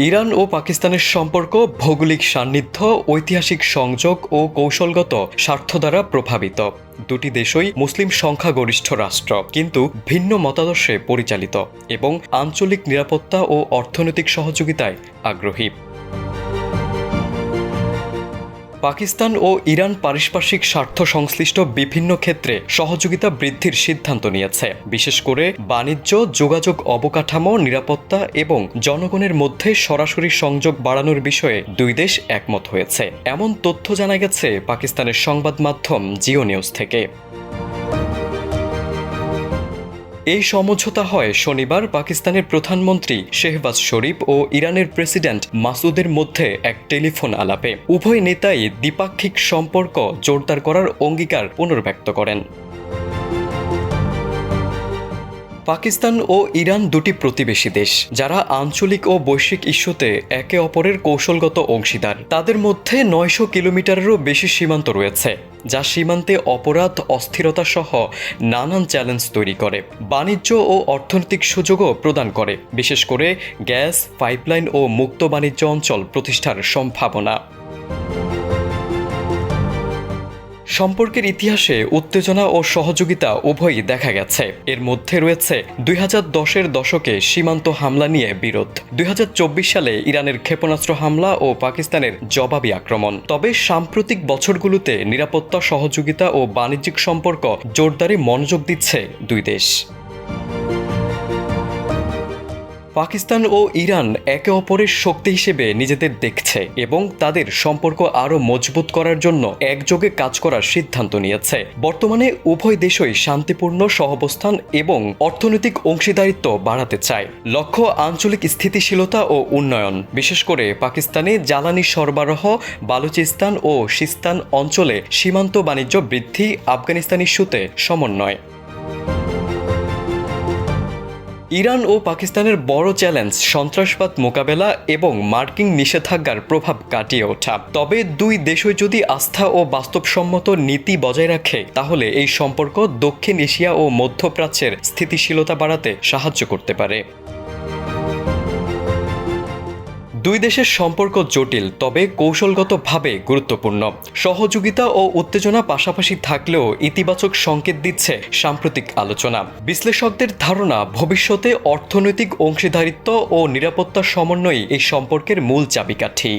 Iran ও পাকিস্তানের সম্পর্ক ভৌগোলিক সান্নিধ্য, ঐতিহাসিক সংযোগ ও কৌশলগত স্বার্থ দ্বারা প্রভাবিত। দুটি দেশই মুসলিম সংখ্যাগরিষ্ঠ রাষ্ট্র, কিন্তু ভিন্ন মতাদর্শে পরিচালিত এবং আঞ্চলিক নিরাপত্তা ও অর্থনৈতিক সহযোগিতায় আগ্রহী। পাকিস্তান ও ইরান পারস্পরিক স্বার্থ সংশ্লিষ্ট বিভিন্ন ক্ষেত্রে সহযোগিতা বৃদ্ধির সিদ্ধান্ত নিয়েছে, বিশেষ করে বাণিজ্য, যোগাযোগ অবকাঠামো, নিরাপত্তা এবং জনগণের মধ্যে সরাসরি সংযোগ বাড়ানোর বিষয়ে দুই দেশ একমত হয়েছে। এমন তথ্য জানা গেছে পাকিস্তানের সংবাদ মাধ্যম জিও নিউজ থেকে। এই সমঝোতা হয় শনিবার পাকিস্তানের প্রধানমন্ত্রী শেহবাজ শরীফ ও ইরানের প্রেসিডেন্ট মাসুদের মধ্যে এক টেলিফোন আলাপে। উভয় নেতাই দ্বিপাক্ষিক সম্পর্ক জোরদার করার অঙ্গীকার পুনর্ব্যক্ত করেন। পাকিস্তান ও ইরান দুটি প্রতিবেশী দেশ, যারা আঞ্চলিক ও বৈশ্বিক ইস্যুতে একে অপরের কৌশলগত অংশীদার। তাদের মধ্যে ৯০০ কিলোমিটারেরও বেশি সীমান্ত রয়েছে, যা সীমান্তে অপরাধ, অস্থিরতা সহ নানান চ্যালেঞ্জ তৈরি করে। বাণিজ্য ও অর্থনৈতিক সুযোগও প্রদান করে, বিশেষ করে গ্যাস পাইপলাইন ও মুক্ত বাণিজ্য অঞ্চল প্রতিষ্ঠার সম্ভাবনা। সম্পর্কের ইতিহাসে উত্তেজনা ও সহযোগিতা উভয়ই দেখা গেছে। এর মধ্যে রয়েছে ২০১০-এর দশকে সীমান্ত হামলা নিয়ে বিরোধ, ২০২৪ সালে ইরানের ক্ষেপণাস্ত্র হামলা ও পাকিস্তানের জবাবি আক্রমণ। তবে সাম্প্রতিক বছরগুলোতে নিরাপত্তা, সহযোগিতা ও বাণিজ্যিক সম্পর্ক জোরদারে মনোযোগ দিচ্ছে দুই দেশ। পাকিস্তান ও ইরান একে অপরের শক্তি হিসেবে নিজেদের দেখছে এবং তাদের সম্পর্ক আরও মজবুত করার জন্য একযোগে কাজ করার সিদ্ধান্ত নিয়েছে। বর্তমানে উভয় দেশই শান্তিপূর্ণ সহাবস্থান এবং অর্থনৈতিক অংশীদারিত্ব বাড়াতে চায়। লক্ষ্য আঞ্চলিক স্থিতিশীলতা ও উন্নয়ন, বিশেষ করে পাকিস্তানে জ্বালানি সরবরাহ, বালুচিস্তান ও সিস্তান অঞ্চলে সীমান্ত বাণিজ্য বৃদ্ধি, আফগানিস্তান ইস্যুতে সমন্বয়। ইরান ও পাকিস্তানের বড় চ্যালেঞ্জ সন্ত্রাসবাদ মোকাবেলা এবং মার্কিন নিষেধাজ্ঞার প্রভাব কাটিয়ে ওঠা। তবে দুই দেশই যদি আস্থা ও বাস্তবসম্মত নীতি বজায় রাখে, তাহলে এই সম্পর্ক দক্ষিণ এশিয়া ও মধ্যপ্রাচ্যের স্থিতিশীলতা বাড়াতে সাহায্য করতে পারে। দুই দেশের সম্পর্ক জটিল, তবে কৌশলগতভাবে গুরুত্বপূর্ণ। সহযোগিতা ও উত্তেজনা পাশাপাশি থাকলেও ইতিবাচক সংকেত দিচ্ছে সাম্প্রতিক আলোচনা। বিশ্লেষকদের ধারণা, ভবিষ্যতে অর্থনৈতিক অংশীদারিত্ব ও নিরাপত্তা সমন্বয়ই এই সম্পর্কের মূল চাবিকাঠি।